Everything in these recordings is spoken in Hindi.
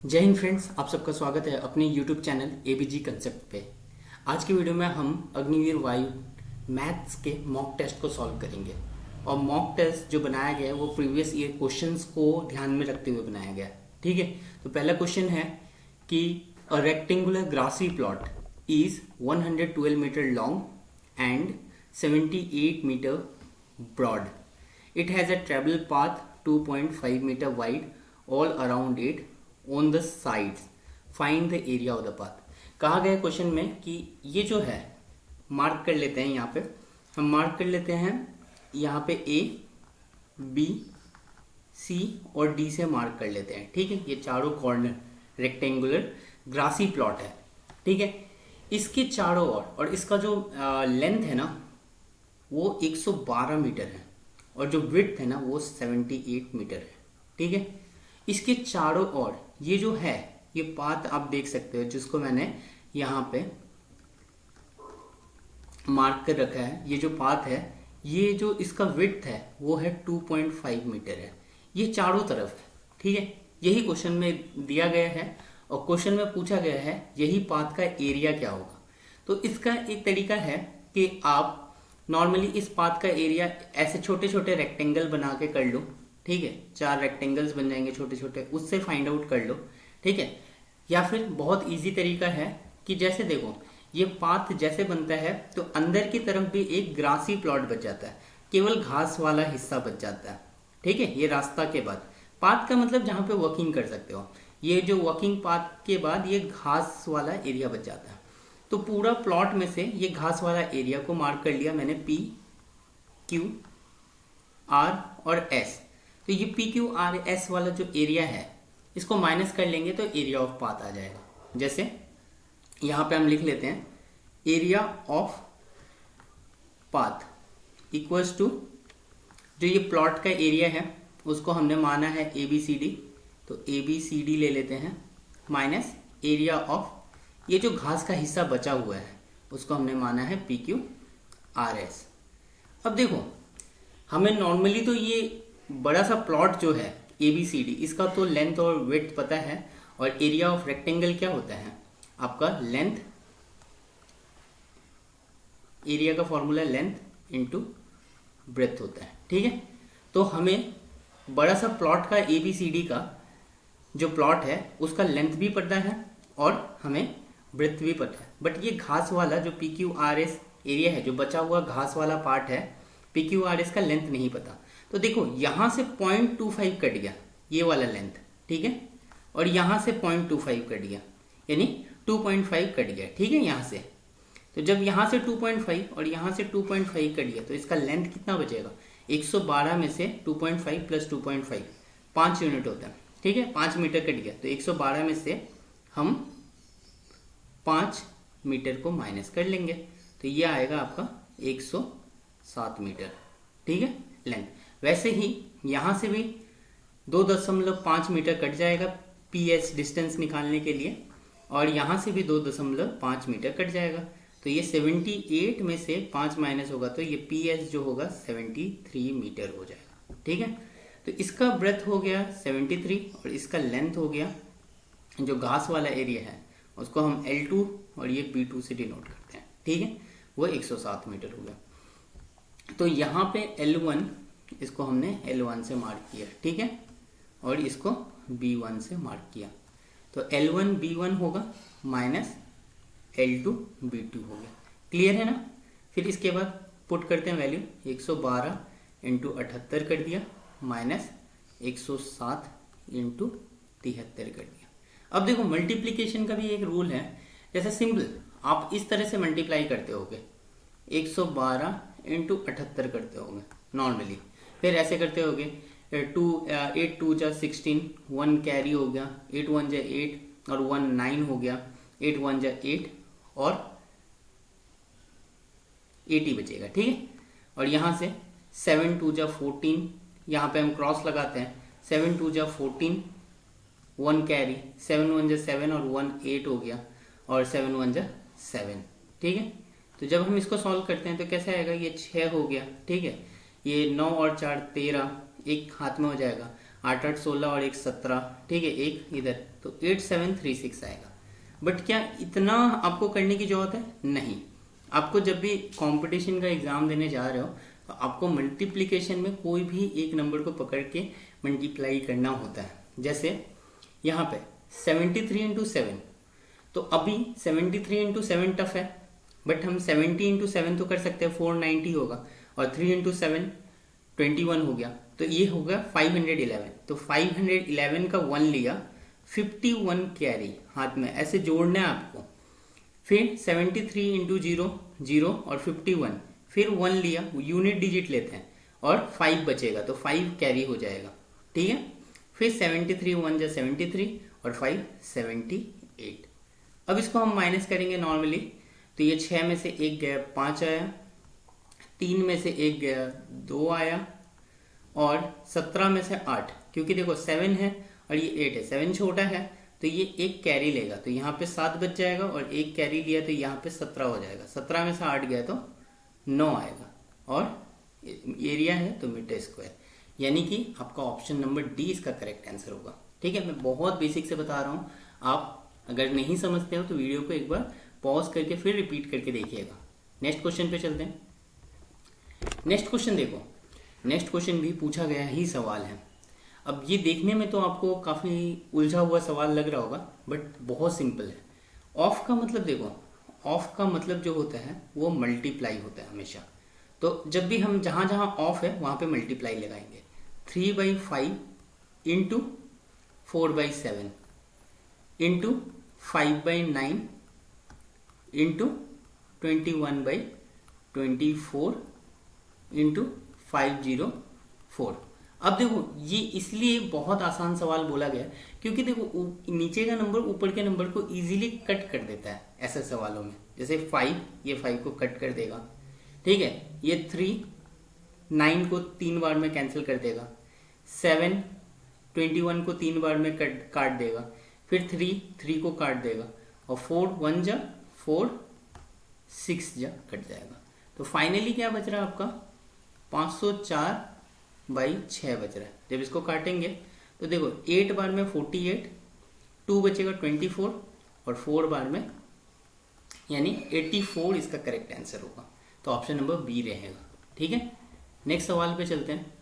जय हिंद फ्रेंड्स, आप सबका स्वागत है अपने YouTube चैनल एबीजी कंसेप्ट पे। आज की वीडियो में हम अग्निवीर वायु मैथ्स के मॉक टेस्ट को सॉल्व करेंगे। और मॉक टेस्ट जो बनाया गया है वो प्रीवियस ईयर क्वेश्चंस को ध्यान में रखते हुए बनाया गया है। ठीक है, तो पहला क्वेश्चन है कि a rectangular grassy plot is 112 metre long and 78 metre broad. It has a travel path 2.5 meter wide all around it on the sides. Find the area of the path. कहा गया क्वेश्चन में कि ये जो है मार्क कर लेते हैं, यहाँ पे हम मार्क कर लेते हैं, यहाँ पे A, B, C और D से मार्क कर लेते हैं। ठीक है, ये चारों कॉर्नर रेक्टेंगुलर ग्रासी प्लॉट है। ठीक है, इसके चारों ओर और इसका जो लेंथ है ना वो 112 मीटर है और जो विड्थ है ना वो 78 मीटर है। ठीक है, इसके चारों ओर ये जो है ये पाथ आप देख सकते हो, जिसको मैंने यहाँ पे मार्क कर रखा है। ये जो पाथ है, ये जो इसका विड्थ है वो है 2.5 मीटर है। ये चारों तरफ है। ठीक है, यही क्वेश्चन में दिया गया है और क्वेश्चन में पूछा गया है यही पाथ का एरिया क्या होगा। तो इसका एक तरीका है कि आप नॉर्मली इस पाथ का एरिया ऐसे छोटे छोटे रेक्टेंगल बना के कर लो। ठीक है, 4 रेक्टेंगल्स बन जाएंगे छोटे छोटे, उससे फाइंड आउट कर लो। ठीक है, या फिर बहुत इजी तरीका है कि जैसे देखो ये पाथ जैसे बनता है तो अंदर की तरफ भी एक ग्रासी प्लॉट बच जाता है, केवल घास वाला हिस्सा बच जाता है। ठीक है, ये रास्ता के बाद पाथ का मतलब जहाँ पे वॉकिंग कर सकते हो, ये जो वॉकिंग पाथ के बाद ये घास वाला एरिया बच जाता है। तो पूरा प्लॉट में से ये घास वाला एरिया को मार्क कर लिया मैंने, P, Q, R और S। तो ये P, Q, R, S वाला जो एरिया है इसको माइनस कर लेंगे तो एरिया ऑफ पाथ आ जाएगा। जैसे यहाँ पे हम लिख लेते हैं area of path equals to, जो ये प्लॉट का एरिया है उसको हमने माना है ABCD, तो ABCD ले लेते हैं, माइनस एरिया ऑफ ये जो घास का हिस्सा बचा हुआ है उसको हमने माना है PQRS। अब देखो हमें नॉर्मली तो ये बड़ा सा प्लॉट जो है ABCD, इसका तो लेंथ और विड्थ पता है, और एरिया ऑफ रेक्टेंगल क्या होता है आपका, लेंथ, एरिया का फॉर्मूला लेंथ इनटू ब्रेथ होता है। ठीक है, तो हमें बड़ा सा प्लॉट का ABCD का जो प्लॉट है उसका लेंथ भी पता है और हमें ब्रेथ भी पता है। बट ये घास वाला जो PQRS एरिया है, जो बचा हुआ घास वाला पार्ट है, PQRS का लेंथ नहीं पता। तो देखो यहाँ से 0.25 कट गया ये वाला लेंथ। ठीक है, और यहाँ से 0.25 कट गया, यानी 2.5 कट गया। ठीक है, यहाँ से तो जब यहाँ से 2.5 और यहाँ से 2.5 कट गया तो इसका लेंथ कितना बचेगा, 112 में से 2.5 प्लस 2.5 5 यूनिट होता है। ठीक है, 5 मीटर कट गया, तो 112 में से हम 5 मीटर को माइनस कर लेंगे तो ये आएगा आपका 107 मीटर। ठीक है, लेंथ। वैसे ही यहाँ से भी 2.5 मीटर कट जाएगा PS डिस्टेंस निकालने के लिए, और यहाँ से भी 2.5 मीटर कट जाएगा। तो ये 78 में से 5 माइनस होगा तो ये PS जो होगा 73 मीटर हो जाएगा। ठीक है, तो इसका ब्रेथ हो गया 73 और इसका लेंथ हो गया, जो घास वाला एरिया है उसको हम L2 और ये B2 से डिनोट करते हैं। ठीक है, वो 107 मीटर हो गया। तो यहाँ पे L1, इसको हमने L1 से मार्क किया। ठीक है, और इसको B1 से मार्क किया, तो L1 B1 होगा माइनस L2 B2 हो गया। क्लियर है ना। फिर इसके बाद पुट करते हैं वैल्यू, 112 इंटू 78 कर दिया माइनस 107 इंटू 73 कर दिया। अब देखो मल्टीप्लिकेशन का भी एक रूल है, जैसे सिंपल आप इस तरह से मल्टीप्लाई करते होगे, 112 इंटू 78 करते होगे नॉर्मली, फिर ऐसे करते होगे 8 2 जा 16, 1 कैरी हो गया, 8 1 जा 8 और 1 9 हो गया, 8 1 जा 8 और 80 बचेगा। ठीक है, और यहाँ से 7 2 जा 14, यहाँ पे हम क्रॉस लगाते हैं, 7 2 जा 14, 1 कैरी, 7 1 जा 7 और 1 8 हो गया, और 7 1 जा 7। ठीक है, तो जब हम इसको सॉल्व करते हैं तो कैसे आएगा, ये 6 हो गया। ठीक है, ये 9 और 4 13, एक हाथ में हो जाएगा, 8 8 16 और एक 17, ठीक है, एक इधर, तो 8736 आएगा। बट क्या इतना आपको करने की जरूरत है? नहीं। आपको जब भी कंपटीशन का एग्जाम देने जा रहे हो तो आपको मल्टीप्लिकेशन में कोई भी एक नंबर को पकड़ के मल्टीप्लाई करना होता है। जैसे यहाँ पे 73 इंटू 7, तो अभी 73 इंटू 7 टफ है, बट हम 70 इंटू 7 तो कर सकते हैं, 490 होगा, और 3 इंटू 7 21 हो गया, तो ये होगा 511। तो 511 का 1 लिया, 51 कैरी हाथ में ऐसे जोड़ना है आपको। फिर 73 इंटू 0 0 और 51, फिर 1 लिया, यूनिट डिजिट लेते हैं, और 5 बचेगा तो 5 कैरी हो जाएगा, ठीक है। फिर 73 1 जा 73 और 5 78। अब इसको हम माइनस करेंगे नॉर्मली, तो ये 6 में से 1 गया 5 आया, 3 में से 1 गया 2 आया, और 17 में से 8, क्योंकि देखो 7 है और ये 8 है, 7 छोटा है तो ये 1 कैरी लेगा, तो यहाँ पे 7 बच जाएगा, और 1 कैरी लिया तो यहाँ पे 17 हो जाएगा। 17 में से 8 गया तो 9 आएगा, और एरिया है तो मीटर स्क्वायर, यानी कि आपका ऑप्शन नंबर डी इसका करेक्ट आंसर होगा। ठीक है, मैं बहुत बेसिक से बता रहा हूँ, आप अगर नहीं समझते हो तो वीडियो को एक बार पॉज करके फिर रिपीट करके देखिएगा। नेक्स्ट क्वेश्चन पे चलते हैं। नेक्स्ट क्वेश्चन देखो, नेक्स्ट क्वेश्चन भी पूछा गया ही सवाल है। अब ये देखने में तो आपको काफ़ी उलझा हुआ सवाल लग रहा होगा, बट बहुत सिंपल है। ऑफ का मतलब देखो, ऑफ का मतलब जो होता है वो मल्टीप्लाई होता है हमेशा। तो जब भी हम जहाँ जहाँ ऑफ है वहाँ पे मल्टीप्लाई लगाएंगे। 3/5 इंटू 4/7 इंटू 5/9 इंटू 21/24 इंटू 504। अब देखो ये इसलिए बहुत आसान सवाल बोला गया क्योंकि देखो नीचे का नंबर ऊपर के नंबर को इजीली कट कर देता है ऐसे सवालों में। जैसे 5, ये 5 को कट कर देगा, ठीक है। ये 3 9 को 3 बार में कैंसिल कर देगा, 7 21 को 3 बार में काट देगा, फिर 3 को काट देगा, और 4 1 जा 4 6 जा कट जाएगा। तो फाइनली क्या बच रहा है आपका 504/6 बच रहा है। जब इसको काटेंगे तो देखो 8 बार में 48, 2 बचेगा 24, और 4 बार में यानी 84 इसका करेक्ट आंसर होगा। तो ऑप्शन नंबर बी रहेगा। ठीक है, नेक्स्ट सवाल पे चलते हैं।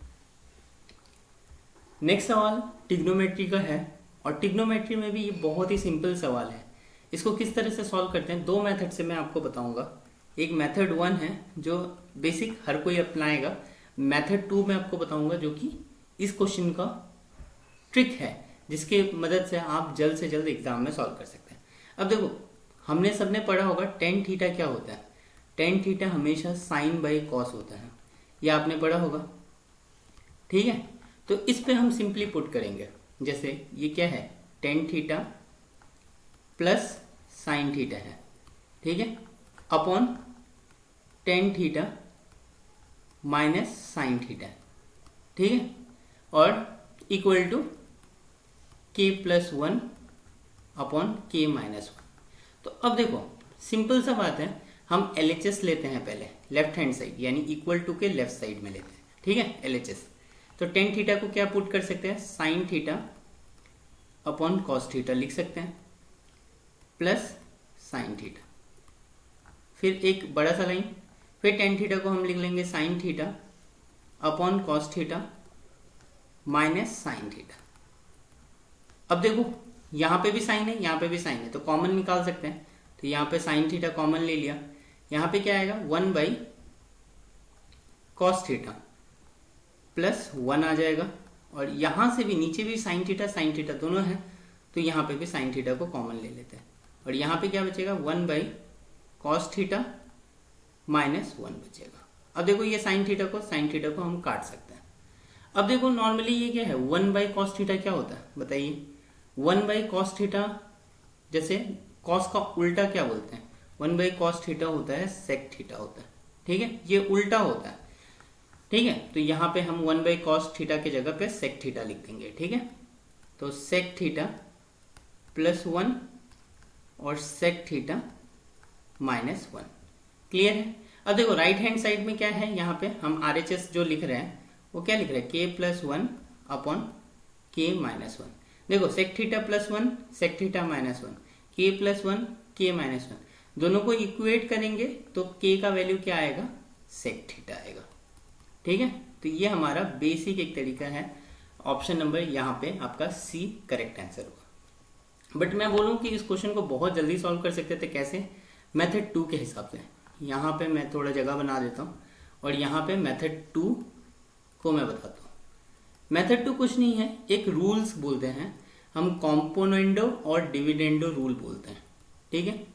नेक्स्ट सवाल टिग्नोमेट्री का है, और टिग्नोमेट्री में भी ये बहुत ही सिंपल सवाल है। इसको किस तरह से सॉल्व करते हैं, 2 मेथड से मैं आपको बताऊंगा। एक मेथड 1 है जो बेसिक हर कोई अपनाएगा, मेथड 2 मैं आपको बताऊंगा जो कि इस क्वेश्चन का ट्रिक है, जिसके मदद से आप जल्द से जल्द एग्जाम में सॉल्व कर सकते हैं। अब देखो हमने सबने पढ़ा होगा टेन थीटा क्या होता है। टेन थीटा हमेशा साइन बाई कॉस होता है, ये आपने पढ़ा होगा, ठीक है। तो इस पे हम सिंपली पुट करेंगे, जैसे ये क्या है tan theta plus sine theta है, ठीक है, upon tan theta minus sine theta, ठीक है, और इक्वल टू के प्लस 1 अपॉन के माइनस 1। तो अब देखो सिंपल सा बात है, हम LHS लेते हैं पहले लेफ्ट हैंड साइड, यानी इक्वल टू के लेफ्ट साइड में लेते हैं, ठीक है, LHS। तो टेन थीटा को क्या पुट कर सकते हैं, sine theta upon cos theta लिख सकते हैं, प्लस साइन थीटा, फिर एक बड़ा सा लाइन, फिर टेन थीटा को हम लिख लेंगे sine theta upon cos theta minus sine theta. अब देखो यहाँ पे भी साइन है, यहाँ पे भी साइन है, तो कॉमन निकाल सकते हैं। तो यहाँ पे साइन थीटा कॉमन ले लिया, यहाँ पे क्या आएगा 1/cos थीटा प्लस 1 आ जाएगा, और यहाँ से भी नीचे भी साइन थीटा दोनों है, तो यहाँ पे भी साइन थीटा को कॉमन ले लेते हैं, और यहाँ पे क्या बचेगा 1/cos थीटा माइनस 1 बचेगा। अब देखो ये साइन थीटा को हम काट सकते हैं। अब देखो नॉर्मली ये क्या है 1/cos थीटा क्या होता है बताइए, 1/cos थीटा, जैसे cos का उल्टा क्या बोलते हैं, 1/cos थीटा होता है sec थीटा होता है, ठीक है, ये उल्टा होता है, ठीक है। तो यहाँ पे हम 1/cos थीटा के जगह पे sec थीटा लिख देंगे, ठीक है। तो sec थीटा प्लस 1 और sec थीटा माइनस 1, क्लियर है। अब देखो राइट हैंड साइड में क्या है, यहाँ पे हम RHS जो लिख रहे हैं वो क्या लिख रहे हैं, k plus 1 upon K minus one. देखो sec theta plus one, sec theta minus one, K plus one, K minus one, दोनों को इक्वेट करेंगे तो के का वैल्यू क्या आएगा, सेक थीटा आएगा। ठीक है, तो ये हमारा बेसिक एक तरीका है। ऑप्शन नंबर यहाँ पे आपका सी करेक्ट आंसर होगा। बट मैं बोलूँ कि इस क्वेश्चन को बहुत जल्दी सॉल्व कर सकते थे, कैसे, मेथड 2 के हिसाब से। यहाँ पे मैं थोड़ा जगह बना देता हूँ और यहाँ पे मेथड 2 को मैं बताता हूँ। मेथड 2 कुछ नहीं है, एक रूल्स बोलते हैं हम, कॉम्पोनेंडो और डिविडेंडो रूल बोलते हैं। ठीक है,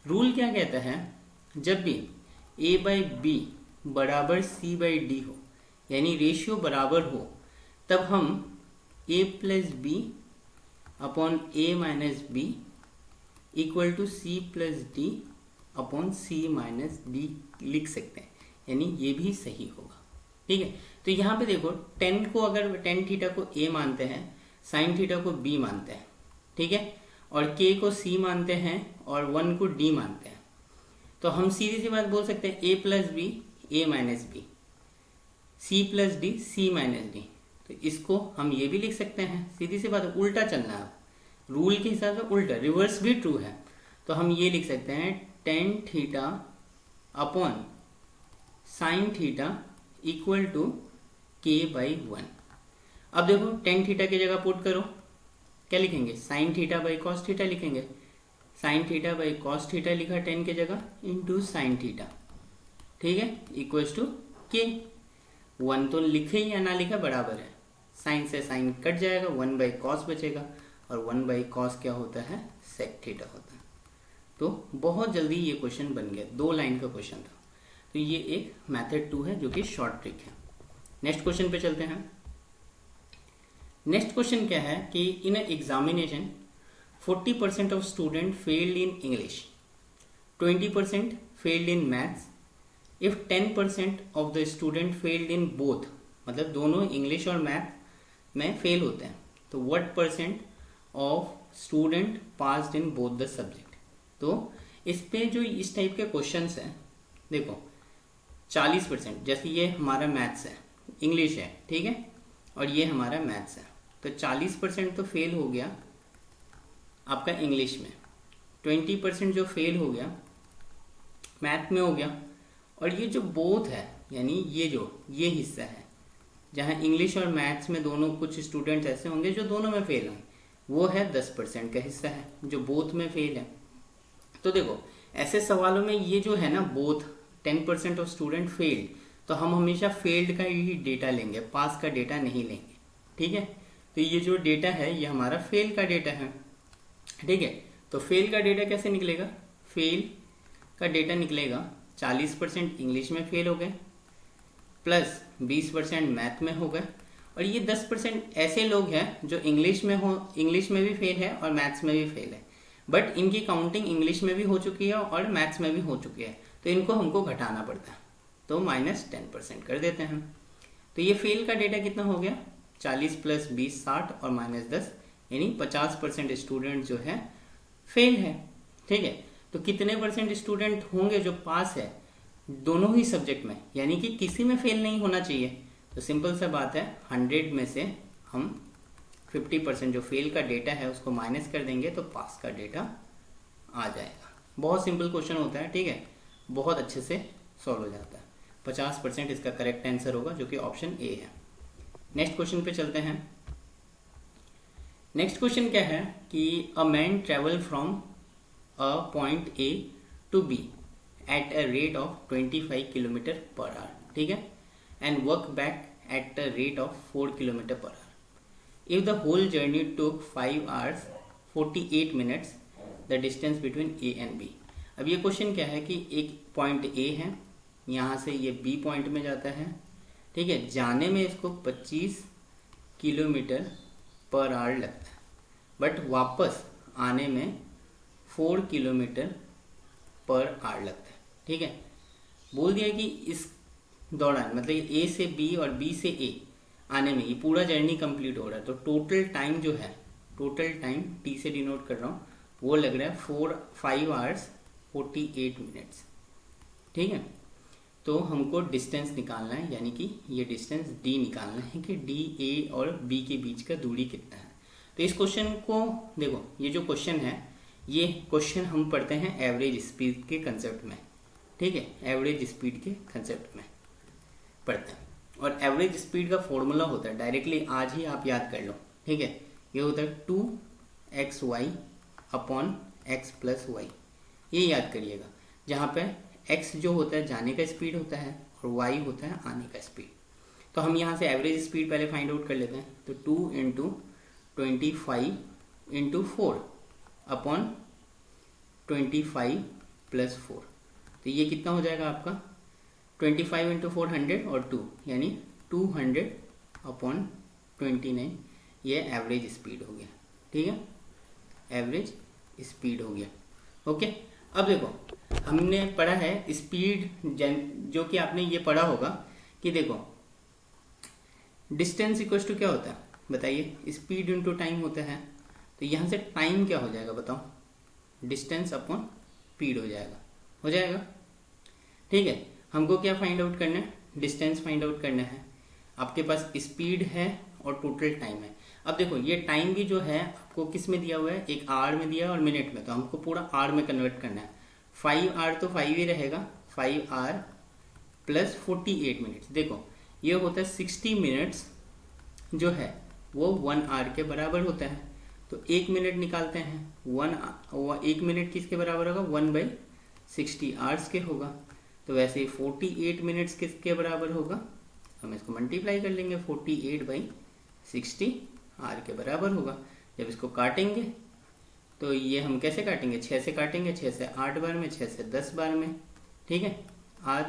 रूल क्या कहता है, जब भी ए बाई बी बराबर सी बाई डी हो, यानी रेशियो बराबर हो, तब हम A plus B upon A minus B equal to C plus D upon C minus D लिख सकते हैं, यानी ये भी सही होगा। ठीक है, तो यहाँ पे देखो टेन को, अगर टेन थीटा को ए मानते हैं, साइन थीटा को बी मानते हैं, ठीक है, और के को सी मानते हैं और वन को डी मानते हैं, तो हम सीधी सी बात बोल सकते हैं A plus B A minus B, C plus D C minus D. तो इसको हम ये भी लिख सकते हैं, सीधी सी बात है, उल्टा चलना है रूल के हिसाब से, उल्टा, रिवर्स भी ट्रू है। तो हम ये लिख सकते हैं tan theta upon sine theta equal to K by one. अब देखो टेन थीटा की जगह पुट करो, क्या लिखेंगे, sine theta by cos theta लिखेंगे। Sine theta by cos theta लिखा टेन की जगह, इंटू साइन थीटा, ठीक है, इक्वल्स टू के। वन तो लिखे या ना लिखा बराबर है, साइन से साइन कट जाएगा, वन बाई कॉस बचेगा, और वन बाई कॉस क्या होता है, सेक थीटा होता है। तो बहुत जल्दी ये क्वेश्चन बन गया, 2 लाइन का क्वेश्चन था। तो ये एक मेथड 2 है जो कि शॉर्ट ट्रिक है। नेक्स्ट क्वेश्चन पे चलते हैं। नेक्स्ट क्वेश्चन क्या है कि in examination 40% of student failed in English, 20% failed in maths, if 10% of the student failed in both, मतलब दोनों इंग्लिश और मैथ में फेल होते हैं, तो what percent of student passed in both the subject. तो इस पे जो इस टाइप के क्वेश्चंस हैं, देखो 40%, जैसे ये हमारा मैथ्स है, इंग्लिश है, ठीक है, और ये हमारा मैथ्स है, तो 40% तो फेल हो गया आपका इंग्लिश में, 20% जो फेल हो गया मैथ में हो गया, और ये जो बोथ है, यानी ये हिस्सा है जहाँ इंग्लिश और मैथ्स में दोनों, कुछ स्टूडेंट्स ऐसे होंगे जो दोनों में फेल हैं, वो है 10% का हिस्सा है जो बोथ में फेल है। तो देखो ऐसे सवालों में ये जो है ना, बोथ 10% ऑफ स्टूडेंट फेल्ड, तो हम हमेशा फेल्ड का ही डेटा लेंगे, पास का डेटा नहीं लेंगे। ठीक है, तो ये जो डेटा है ये हमारा फेल का डेटा है। ठीक है, तो फेल का डेटा कैसे निकलेगा, फेल का डेटा निकलेगा 40% इंग्लिश में फेल हो गए, प्लस 20% मैथ में हो गए, और ये 10% ऐसे लोग हैं जो इंग्लिश में भी फेल है और मैथ्स में भी फेल है, बट इनकी काउंटिंग इंग्लिश में भी हो चुकी है और मैथ्स में भी हो चुकी है, तो इनको हमको घटाना पड़ता है, तो -10% कर देते हैं। तो ये फेल का डेटा कितना हो गया, 40 + 20 60 और -10, यानी 50% स्टूडेंट जो है फेल है। ठीक है, तो कितने परसेंट स्टूडेंट होंगे जो पास है दोनों ही सब्जेक्ट में, यानी कि किसी में फेल नहीं होना चाहिए। तो सिंपल सा बात है, 100 में से हम 50% जो फेल का डेटा है उसको माइनस कर देंगे तो पास का डेटा आ जाएगा। बहुत सिंपल क्वेश्चन होता है, ठीक है, बहुत अच्छे से सॉल्व हो जाता है। 50% इसका करेक्ट आंसर होगा, जो कि ऑप्शन ए है। नेक्स्ट क्वेश्चन पे चलते हैं। नेक्स्ट क्वेश्चन क्या है कि a man travel from a point A to B at a rate of 25 kilometre per hour, ठीक है, and work back at a rate of 4 kilometre per hour. If the whole journey took 5 hours 48 minutes, the distance between A and B। अब ये क्वेश्चन क्या है कि एक पॉइंट A है, यहाँ से ये B पॉइंट में जाता है, ठीक है, जाने में इसको 25 किलोमीटर पर आवर लगता है, बट वापस आने में 4 किलोमीटर पर आवर लगता है। ठीक है, बोल दिया कि इस दौरान, मतलब A से B और B से A आने में ये पूरा जर्नी कंप्लीट हो रहा है, तो टोटल टाइम जो है, टोटल टाइम T से डिनोट कर रहा हूँ, वो लग रहा है 5 hours 48 minutes। ठीक है, तो हमको डिस्टेंस निकालना है, यानी कि ये डिस्टेंस d निकालना है कि d a और b के बीच का दूरी कितना है। तो इस क्वेश्चन को देखो, ये जो क्वेश्चन है ये क्वेश्चन हम पढ़ते हैं एवरेज स्पीड के कंसेप्ट में, ठीक है, एवरेज स्पीड के कंसेप्ट में पढ़ते हैं। और एवरेज स्पीड का फॉर्मूला होता है, डायरेक्टली आज ही आप याद कर लो, ठीक है, ये होता है 2xy upon x plus Y, ये याद करिएगा, जहाँ पे x जो होता है जाने का स्पीड होता है और y होता है आने का स्पीड। तो हम यहाँ से एवरेज स्पीड पहले फाइंड आउट कर लेते हैं। तो 2 इंटू 25 इंटू 4 अपॉन 25 प्लस 4, तो ये कितना हो जाएगा आपका 25 इंटू 4 100 और 2 यानी 200 अपॉन 29, ये एवरेज स्पीड हो गया, ठीक है, एवरेज स्पीड हो गया। ओके, अब देखो हमने पढ़ा है स्पीड, जो कि आपने ये पढ़ा होगा कि देखो डिस्टेंस इक्वल टू क्या होता है बताइए, स्पीड इंटू टाइम होता है। तो यहाँ से टाइम क्या हो जाएगा बताओ, डिस्टेंस अपॉन स्पीड हो जाएगा, ठीक है। हमको क्या फाइंड आउट करना है, डिस्टेंस फाइंड आउट करना है। आपके पास स्पीड है और टोटल टाइम है। अब देखो ये टाइम भी जो है आपको किस में दिया हुआ है, एक आवर में दिया है और मिनट में, तो हमको पूरा आवर में कन्वर्ट करना है। 5 आवर तो 5 ही रहेगा, 5 आवर प्लस 48 मिनट्स, देखो ये होता है 60 मिनट्स जो है वो 1 आवर के बराबर होता है। तो 1 मिनट निकालते हैं, 1 मिनट किसके बराबर होगा, 1/60 आवर्स के होगा। तो वैसे 48 मिनट्स किसके बराबर होगा, हम इसको मल्टीप्लाई कर लेंगे, 48/60 आर के बराबर होगा। जब इसको काटेंगे तो ये हम कैसे काटेंगे, 6 से काटेंगे, 6 से 8 बार में, 6 से 10 बार में, ठीक है, आर,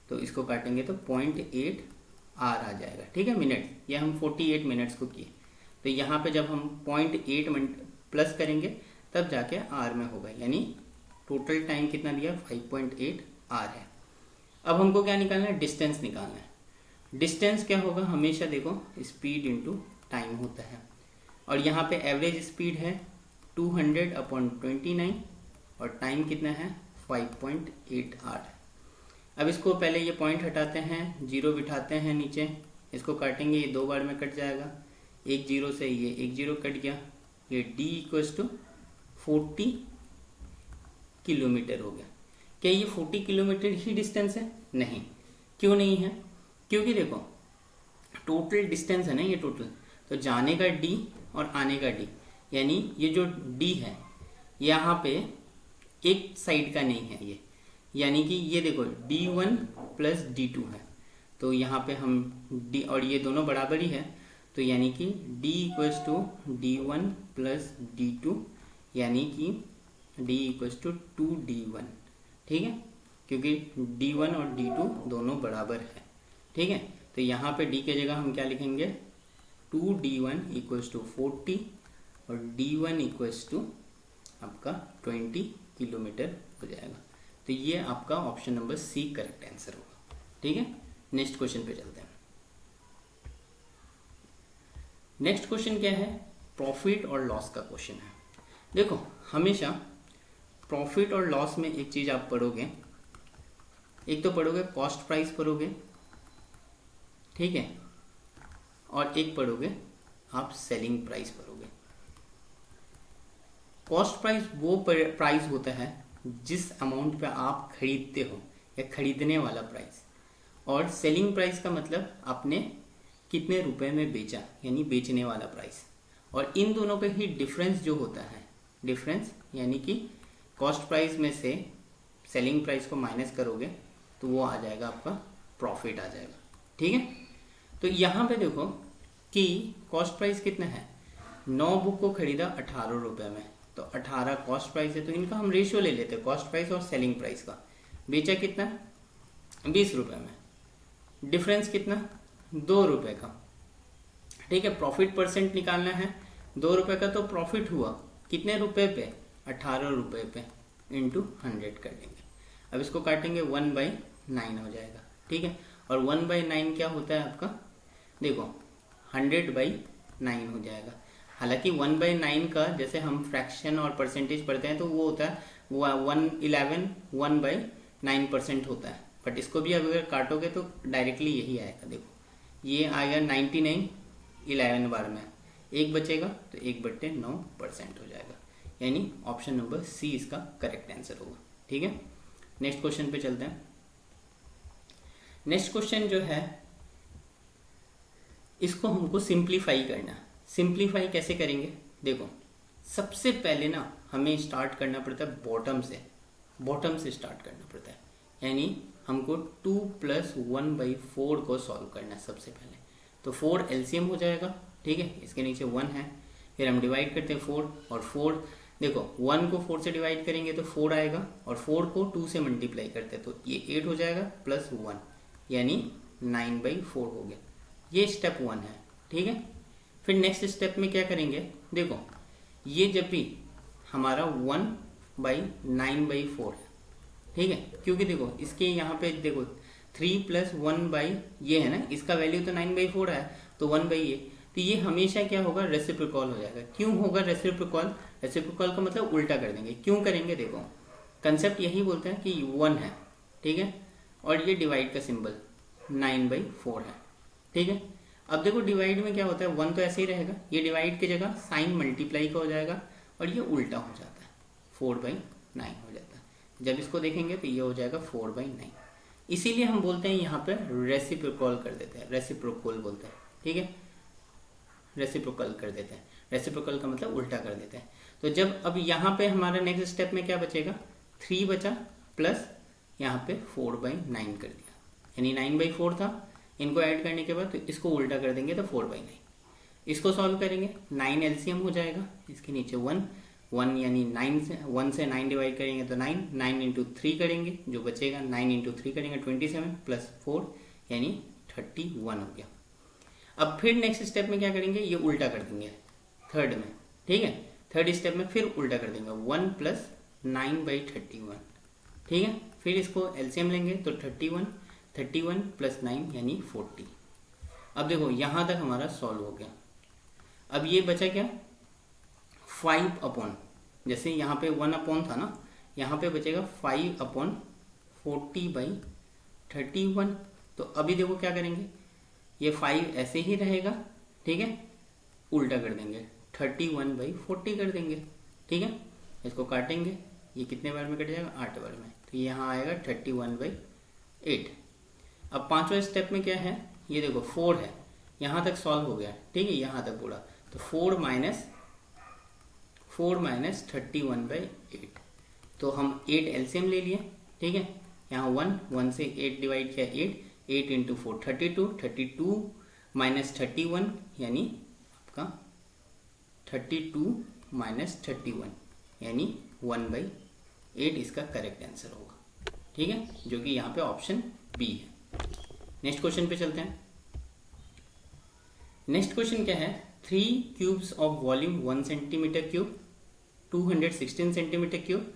तो इसको काटेंगे तो 0.8 आर आ जाएगा, ठीक है, मिनट। ये हम 48 मिनट्स को किए, तो यहाँ पे जब हम 0.8 मिनट प्लस करेंगे तब जाके आर में होगा, यानी टोटल टाइम कितना दिया, 5.8 आर है। अब हमको क्या निकालना है, डिस्टेंस निकालना है। डिस्टेंस क्या होगा, हमेशा देखो स्पीड इंटू टाइम होता है, और यहाँ पे एवरेज स्पीड है 200 अपॉन 29 और टाइम कितना है 5.8 आर। अब इसको पहले ये पॉइंट हटाते हैं, 0 बिठाते हैं नीचे, इसको काटेंगे, ये 2 बार में कट जाएगा, 1 0 से ये 1 0 कट गया, ये d इक्वल्स टू 40 किलोमीटर हो गया। क्या ये 40 किलोमीटर ही डिस्टेंस है, नहीं, क्यों नहीं है, क्योंकि देखो टोटल डिस्टेंस है ना ये टोटल, तो जाने का d और आने का d, यानी ये जो d है यहाँ पे एक साइड का नहीं है ये, यानी कि ये देखो d1 प्लस d2 है, तो यहाँ पे हम d और ये दोनों बराबर ही है, तो यानी कि d equals to d1 plus d2, यानी कि d इक्वल्स टू 2d1, ठीक है, क्योंकि d1 और d2 दोनों बराबर है, ठीक है। तो यहाँ पे d के जगह हम क्या लिखेंगे, 2d1 इक्वल्स टू 40 और d1 इक्वल्स टू आपका 20 किलोमीटर हो जाएगा। तो ये आपका option number C correct answer होगा, ठीक है। नेक्स्ट क्वेश्चन पे चलते हैं। नेक्स्ट क्वेश्चन क्या है, प्रॉफिट और लॉस का क्वेश्चन है। देखो हमेशा प्रॉफिट और लॉस में एक चीज आप पढ़ोगे, एक तो पढ़ोगे कॉस्ट प्राइस पढ़ोगे, ठीक है, और एक पढ़ोगे आप सेलिंग प्राइस पढ़ोगे। कॉस्ट प्राइस वो प्राइस होता है जिस अमाउंट पे आप खरीदते हो या खरीदने वाला प्राइस, और सेलिंग प्राइस का मतलब आपने कितने रुपए में बेचा, यानी बेचने वाला प्राइस। और इन दोनों का ही डिफरेंस जो होता है, डिफरेंस यानी कि कॉस्ट प्राइस में से सेलिंग प्राइस को माइनस करोगे तो वो आ जाएगा आपका प्रॉफिट आ जाएगा, ठीक है। तो यहाँ पे देखो कि कॉस्ट प्राइस कितना है, 9 बुक को खरीदा 18 रुपए में, तो 18 कॉस्ट प्राइस है, तो इनका हम रेशियो ले लेते हैं कॉस्ट प्राइस और सेलिंग प्राइस का। बेचा कितना, 20 रुपए में, डिफरेंस कितना 2 रुपए का, ठीक है। प्रॉफिट परसेंट निकालना है, 2 रुपए का तो प्रॉफिट हुआ कितने रुपए पे, 18 रुपए पे, इंटू 100 कर देंगे। अब इसको काटेंगे 1/9 हो जाएगा, ठीक है। और 1/9 क्या होता है आपका, देखो 100/9 हो जाएगा। हालांकि 1/9 का जैसे हम फ्रैक्शन और परसेंटेज पढ़ते हैं तो वो होता है 1/9% होता है, बट इसको भी अगर काटोगे तो डायरेक्टली यही आएगा। देखो ये आएगा 99 11 बार में, एक बचेगा तो 1/9% हो जाएगा, यानी ऑप्शन नंबर सी इसका करेक्ट आंसर होगा। ठीक है, नेक्स्ट क्वेश्चन पे चलते हैं। नेक्स्ट क्वेश्चन जो है इसको हमको सिंप्लीफाई करना। सिंप्लीफाई कैसे करेंगे? देखो सबसे पहले ना हमें स्टार्ट करना पड़ता है बॉटम से स्टार्ट करना पड़ता है, यानी हमको 2 + 1/4 को सॉल्व करना है सबसे पहले। तो 4 एलसीएम हो जाएगा, ठीक है, इसके नीचे 1 है, फिर हम डिवाइड करते हैं 4, और 4 देखो 1 को 4 से डिवाइड करेंगे तो 4 आएगा, और 4 को 2 से मल्टीप्लाई करते हैं तो ये 8 हो जाएगा प्लस 1, यानी 9/4 हो गया। ये स्टेप 1 है, ठीक है। फिर नेक्स्ट स्टेप में क्या करेंगे? देखो ये जब भी हमारा 1/9/4 है, ठीक है, क्योंकि देखो इसके यहाँ पे देखो 3 + 1 ये है ना, इसका वैल्यू तो 9/4 है, तो 1/ये, तो ये हमेशा क्या होगा? रेसिप्रोकल हो जाएगा। क्यों होगा रेसिप्रोकल? रेसिप्रोकल का मतलब उल्टा कर देंगे। क्यों करेंगे? देखो कंसेप्ट यही बोलते हैं कि 1 है, ठीक है, और ये डिवाइड का सिंबल 9/4 है, ठीक है। अब देखो डिवाइड में क्या होता है, 1 तो ऐसे ही रहेगा, ये डिवाइड की जगह साइन मल्टीप्लाई का हो जाएगा और ये उल्टा हो जाता है, 4/9 हो जाता है। जब इसको देखेंगे तो ये हो जाएगा 4/9। इसीलिए हम बोलते हैं यहाँ पे रेसिप्रोकल कर देते हैं, रेसिप्रोकल बोलते हैं, ठीक है, रेसिप्रोकल कर देते हैं। रेसिप्रोकल का मतलब उल्टा कर देते हैं। तो जब अब यहाँ पे हमारा नेक्स्ट स्टेप में क्या बचेगा? 3 बचा प्लस यहाँ पे 4/9 कर दिया, यानी 9/4 था। इनको ऐड करने के बाद तो इसको उल्टा कर देंगे तो 4/9। इसको सॉल्व करेंगे, 9 एलसीएम हो जाएगा, इसके नीचे 1 यानी 1 से 9 डिवाइड करेंगे तो 9 इंटू 3 करेंगे, जो बचेगा 9 इंटू 3 करेंगे 27 प्लस 4 यानी 31 हो गया। अब फिर नेक्स्ट स्टेप में क्या करेंगे? ये उल्टा कर देंगे थर्ड में, ठीक है, थर्ड स्टेप में फिर उल्टा कर देंगे 1 + 9/31, ठीक है। फिर इसको एलसीएम लेंगे तो 31 + 9 यानी 40। अब देखो यहां तक हमारा सॉल्व हो गया। अब ये बचा क्या? 5 जैसे यहाँ पे 1 था ना, यहाँ पे बचेगा 5/40/31। तो अभी देखो क्या करेंगे, ये 5 ऐसे ही रहेगा, ठीक है, उल्टा कर देंगे 31/40 कर देंगे, ठीक है। इसको काटेंगे, ये कितने बार में कट जाएगा? 8 बार में, तो यहाँ आएगा 31/8। अब 5वां स्टेप में क्या है? ये देखो 4 है, यहाँ तक सॉल्व हो गया, ठीक है, यहाँ तक पूरा। तो 4 - 31/8, तो हम 8 एलसीएम ले लिए, ठीक है। यहाँ 1 से 8 डिवाइड किया 8 इंटू 4 32 - 31 यानी आपका 32 - 31 यानी 1/8 इसका करेक्ट आंसर होगा, ठीक है, जो कि यहाँ पे ऑप्शन बी है। नेक्स्ट क्वेश्चन पे चलते हैं। नेक्स्ट क्वेश्चन क्या है? 3 cubes of volume 1 centimetre cube, 216 centimetre cube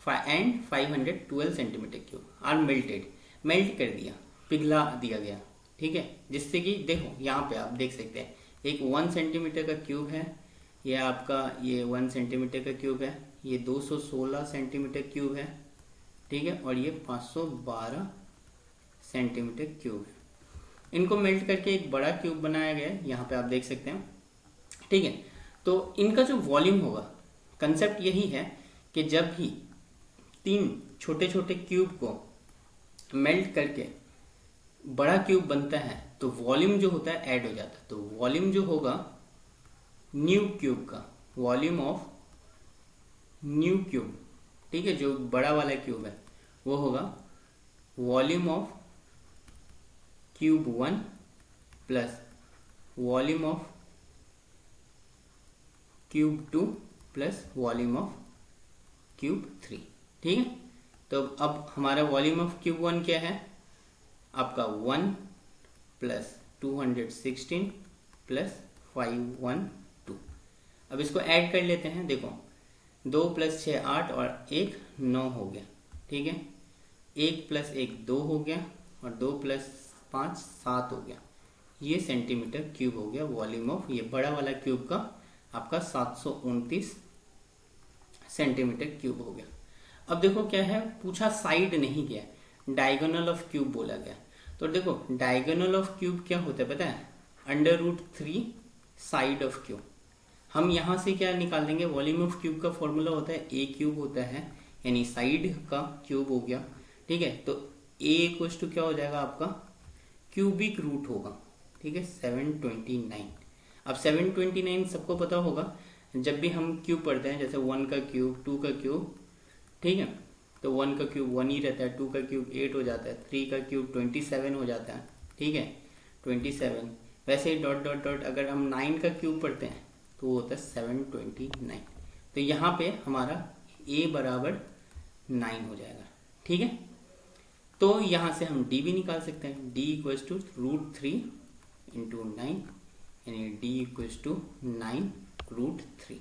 and 512 centimetre cube are melted. Melt कर दिया, पिघला दिया गया, ठीक है, जिससे कि देखो यहाँ पे आप देख सकते हैं एक 1 सेंटीमीटर का क्यूब है, ये आपका ये 1 सेंटीमीटर का क्यूब है, ये 216 सेंटीमीटर क्यूब है, ठीक है, और ये 512 सेंटीमीटर क्यूब है। इनको मेल्ट करके एक बड़ा क्यूब बनाया गया है, यहाँ पे आप देख सकते हैं, ठीक है। तो इनका जो वॉल्यूम होगा, कंसेप्ट यही है कि जब भी 3 छोटे छोटे क्यूब को मेल्ट करके बड़ा क्यूब बनता है तो वॉल्यूम जो होता है ऐड हो जाता है। तो वॉल्यूम जो होगा न्यू क्यूब का, वॉल्यूम ऑफ न्यू क्यूब, ठीक है, जो बड़ा वाला क्यूब है वो होगा volume of cube 1 plus volume of cube 2 plus volume of cube 3, ठीक है। तो अब हमारा वॉल्यूम ऑफ क्यूब 1 क्या है? आपका 1 + 216 + 512। अब इसको ऐड कर लेते हैं। देखो 2 + 6 8 और 1 9 हो गया, ठीक है, 1 + 1 2 हो गया और 2 + 5 7 हो गया। ये सेंटीमीटर क्यूब हो गया वॉल्यूम ऑफ ये बड़ा वाला क्यूब का, आपका 729 सेंटीमीटर क्यूब हो गया। अब देखो क्या है, पूछा साइड नहीं किया, डायगोनल ऑफ क्यूब बोला गया। तो देखो डायगोनल ऑफ क्यूब क्या होता है पता है, √3 साइड ऑफ क्यूब। हम यहाँ से क्या निकाल देंगे, वॉल्यूम ऑफ क्यूब का फॉर्मूला होता है ए क्यूब होता है, यानी साइड का क्यूब हो गया, ठीक है। तो ए इक्वल्स टू क्या हो जाएगा आपका, क्यूबिक रूट होगा, ठीक है, 729। अब 729 सबको पता होगा, जब भी हम क्यूब पढ़ते हैं, जैसे 1 का क्यूब, 2 का क्यूब, ठीक है, तो 1 का क्यूब 1 ही रहता है, 2 का क्यूब 8 हो जाता है, 3 का क्यूब 27 हो जाता है, ठीक है, 27। वैसे ही डॉट डॉट डॉट अगर हम 9 का क्यूब पढ़ते हैं तो वो होता है 729। तो यहाँ पे हमारा a बराबर 9 हो जाएगा, ठीक है। तो यहाँ से हम d भी निकाल सकते हैं, d इक्वल्स टू √3 इंटू 9, यानी d इक्वल्स टू 9√3।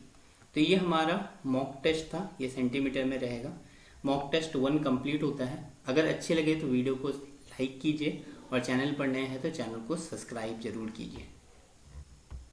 तो ये हमारा मॉक टेस्ट था, ये सेंटीमीटर में रहेगा। मॉक टेस्ट 1 कंप्लीट होता है। अगर अच्छे लगे तो वीडियो को लाइक कीजिए और चैनल पर नए हैं तो चैनल को सब्सक्राइब जरूर कीजिए।